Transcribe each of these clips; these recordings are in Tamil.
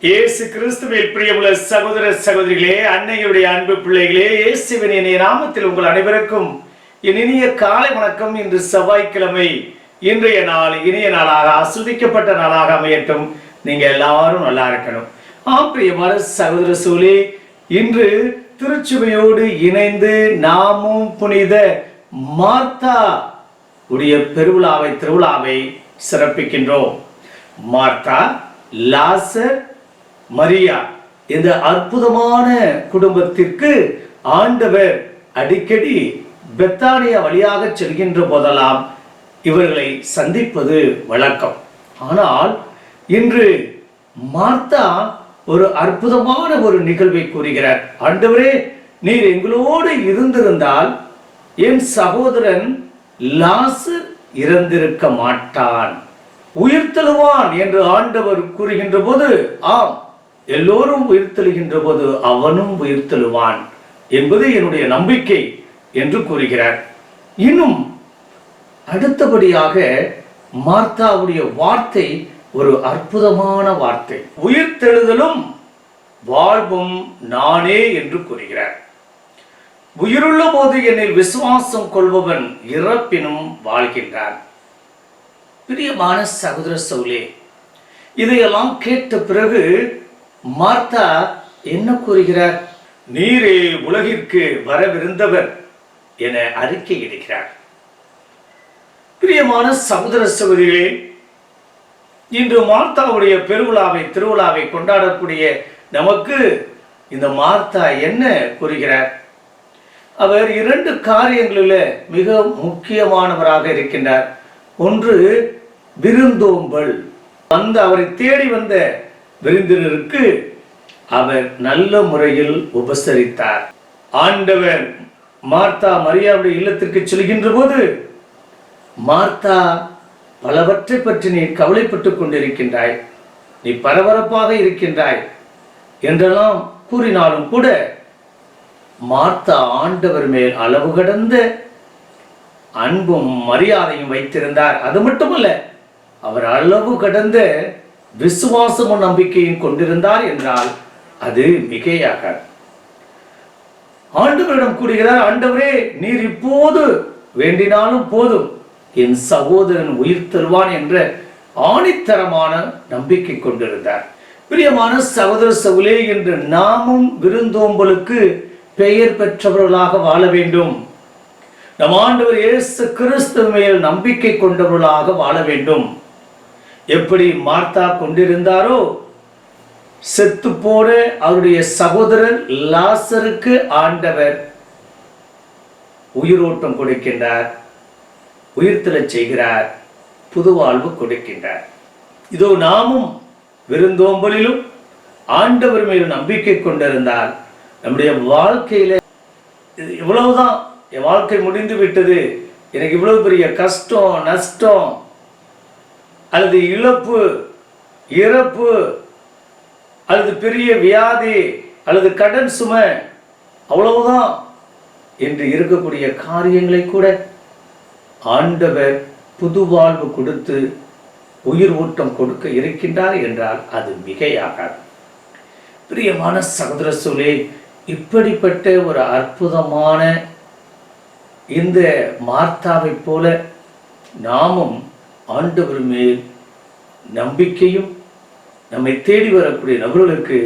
இயேசு கிறிஸ்துவில் பிரியமுள்ள சகோதர சகோதரிகளே, அன்னையுடைய அன்பு பிள்ளைகளே, இயேசுவின் இனிய நாமத்தில் உங்கள் அனைவருக்கும் என் இனிய காலை வணக்கம். இன்று செவ்வாய்க்கிழமை. இன்றைய நாள் இனிய நாளாக, ஆஸ்வதிக்கப்பட்ட நாளாக அமையட்டும். நீங்க எல்லாரும் நல்லா இருக்கணும். பிரியமான சகோதர சகோதரிகளே, இன்று திருச்சுவையோடு இணைந்து நாமும் புனித மார்த்தா உடைய திருவிழாவை சிறப்பிக்கின்றோம். மார்த்தா, லாசர், மரியா இந்த அற்புதமான குடும்பத்திற்கு ஆண்டவர் அடிக்கடி பெத்தானியா வழியாக செல்கின்ற போதெல்லாம் இவர்களை சந்திப்பது வழக்கம். ஆனால் இன்று மார்த்தா ஒரு அற்புதமான ஒரு நிகழ்வை கூறுகிறார். ஆண்டவரே, நீர் எங்களோடு இருந்திருந்தால் என் சகோதரன் லாசர் இறந்திருக்க மாட்டான், உயிர்த்தெழுவான் என்று ஆண்டவர் கூறுகின்ற போது, ஆம், எல்லோரும் உயிர்த்தெழுகின்ற போது அவனும் உயிர்த்தெழுவான் என்பது என்னுடைய நம்பிக்கை என்று கூறுகிறார். இன்னும் அடுத்தபடியாக மார்த்தாவுடைய வார்த்தை ஒரு அற்புதமான வார்த்தை. உயிர்த்தெழுதலும் வாழ்வும் நானே என்று கூறுகிறார். உயிருள்ள போது என்னில் விசுவாசம் கொள்பவன் இறப்பினும் வாழ்கின்றான். பிரியமான சகோதர சகோதரிகளே, இதையெல்லாம் கேட்ட பிறகு மார்த்தா என்ன கூறுகிறார்? நீரே உலகிற்கு வரவிருந்தவர் என அறிக்கை இடுகிறார். பிரியமான சகோதர சகோதரிகளே, இன்று மார்த்தாவுடைய திருவிழாவை கொண்டாடக்கூடிய நமக்கு இந்த மார்த்தா என்ன கூறுகிறார்? அவர் இரண்டு காரியங்களில் மிக முக்கியமானவராக இருக்கின்றார். ஒன்று, விருந்தோம்பல். அவரை தேடி வந்த விருந்தினருக்கு அவர் நல்ல முறையில் உபசரித்தார். ஆண்டவர் மார்த்தா மரியாவுடைய இல்லத்திற்கு செல்கின்ற போது, மார்த்தா, பலவற்றை பற்றி நீ கவலைப்பட்டுக் கொண்டிருக்கின்றாய், நீ பரபரப்பாக இருக்கின்றாய் என்றெல்லாம் கூறினாலும் கூட மார்த்தா ஆண்டவர் மேல் அளவு கடந்த அன்பும் மரியாதையும் வைத்திருந்தார். அது மட்டுமல்ல, அவர் அளவு கடந்த விசுவாசமும் நம்பிக்கையும் கொண்டிருந்தார் என்றால் அது மிகையாக. ஆண்டவரிடம் கூறுகிறார், ஆண்டவரே, நீர் இப்போது வேண்டினாலும் போதும், என் சகோதரன் உயிர் தருவான் என்ற ஆணித்தரமான நம்பிக்கை கொண்டிருந்தார். பிரியமான சகோதர சகோதரிகளே, என்று நாமும் விருந்தோம்பலுக்கு பெயர் பெற்றவர்களாக வாழ வேண்டும். நம் ஆண்டவர் இயேசு கிறிஸ்து மேல் நம்பிக்கை கொண்டவர்களாக வாழ வேண்டும். எப்படி மார்த்தா கொண்டிருந்தாரோ, செத்து போன அவருடைய சகோதரன் லாசருக்கு ஆண்டவர் உயிரோட்டம் கொடுக்கின்றார், உயிர்த்தெழச் செய்கிறார், புது வாழ்வு கொடுக்கின்றார். இதோ நாமும் விருந்தோம்பலிலும் ஆண்டவர் மேல் நம்பிக்கை கொண்டிருந்தால் நம்முடைய வாழ்க்கையில இவ்வளவுதான், என் வாழ்க்கை முடிந்து விட்டது, எனக்கு இவ்வளவு பெரிய கஷ்டம், நஷ்டம், அல்லது இழப்பு, இறப்பு, அல்லது பெரிய வியாதி, அல்லது கடன் சுமை, அவ்வளவுதான் என்று இருக்கக்கூடிய காரியங்களை கூட ஆண்டவர் புது வாழ்வு கொடுத்து உயிர் ஊட்டம் கொடுக்க இருக்கின்றார் என்றால் அது மிகையாகாது. பிரியமான சகோதர சகோதரிகளே, இப்படிப்பட்ட ஒரு அற்புதமான இந்த மார்த்தாவை போல நாமும் ஆண்டவர் மேல் நம்பிக்கையும், நம்மை தேடி வரக்கூடிய நபர்களுக்கு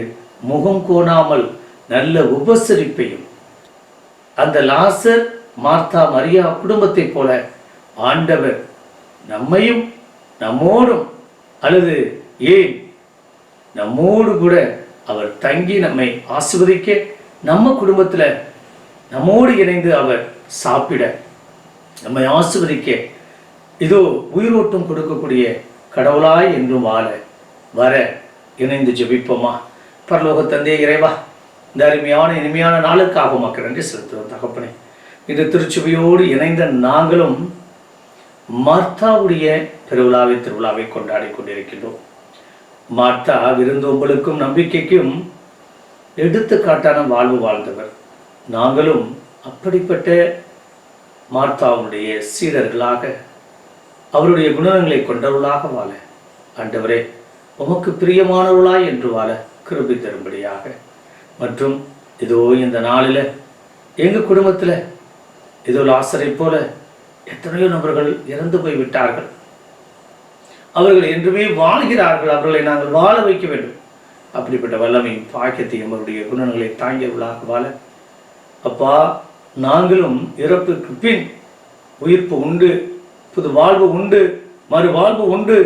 முகம் கோணாமல் நல்ல உபசரிப்பையும், அந்த லாசர் மார்த்தா மரியா குடும்பத்தை போல ஆண்டவர் நம்மையும் நம்மோடும், அல்லது ஏன் நம்மோடு கூட அவர் தங்கி நம்மை ஆசீர்வதிக்க, நம்ம குடும்பத்தில் நம்மோடு இணைந்து அவர் சாப்பிட, நம்மை ஆசீர்வதிக்க, இதோ உயிரோட்டம் கொடுக்கக்கூடிய கடவுளாய் என்றும் வாழ வர இணைந்து ஜெபிப்போமா? பரலோக தந்தை இறைவா, இந்த அருமையான இனிமையான நாளுக்காக மக்கள் நன்றி செலுத்துவோம். தகப்பனே, இந்த திருச்சுவையோடு இணைந்த நாங்களும் மார்த்தாவுடைய திருவிழாவை கொண்டாடி கொண்டிருக்கின்றோம். மார்த்தா விருந்தோம்பலுக்கும் நம்பிக்கைக்கும் எடுத்துக்காட்டான வாழ்வு வாழ்ந்தவர். நாங்களும் அப்படிப்பட்ட மார்த்தாவுடைய சீடர்களாக, அவருடைய குணங்களை கொண்டவர்களாக வாழ ஆண்டவரே உமக்கு பிரியமானவர்களாய் என்று வாழ கிருபை தரும்படியாக. மற்றும் இதோ இந்த நாளில் எங்கள் குடும்பத்தில் இதோ லாசரை போல எத்தனையோ நபர்கள் இறந்து போய் விட்டார்கள். அவர்கள் என்றுமே வாழ்கிறார்கள். அவர்களை நாங்கள் வாழ வைக்க வேண்டும். அப்படிப்பட்ட வல்லமையும் பாக்கியத்தையும் அவருடைய குணங்களை தாங்கியவர்களாக வாழ அப்பா, நாங்களும் இறப்புக்கு பின் உயிர்ப்பு உண்டு, புது வாழ்வு உண்டு, மறுவாழ்வு உண்டு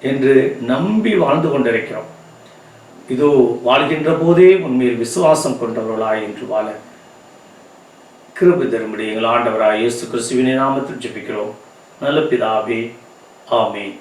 என்று நம்பி வாழ்ந்து கொண்டிருக்கிறோம். இதோ வாழ்கின்ற போதே உண்மையில் விசுவாசம் கொண்டவர்களாய் என்று வாழ கிருபை தரும்படி எங்கள் ஆண்டவராய் இயேசு கிறிஸ்துவின் நாமத்தில் ஜெபிக்கிறோம் நல்ல பிதாவே. ஆமென்.